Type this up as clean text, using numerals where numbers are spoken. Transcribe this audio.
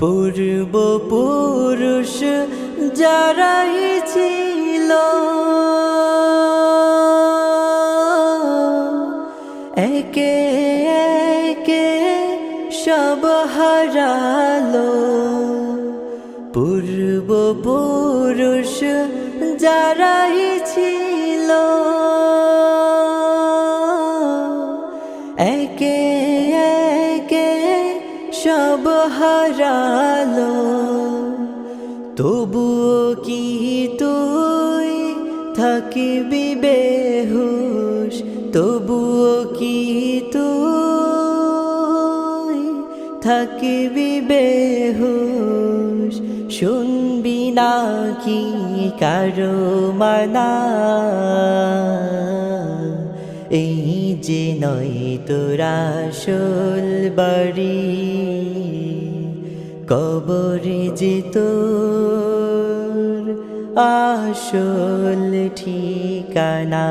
পূর্বপুরুষ যারাই ছিল একে একে সব হারালো। পূর্বপুরুষ যারাই ছিল একে একে সব হারালো। তবুও কি তুই থাকবি বেহুশ? তবুও কি তুই থাকবি বেহুশ? শুনবি না কি কারো মানা? এই যে নয় তোর আসল বাড়ি, কবরে যে তোর আসল ঠিকানা।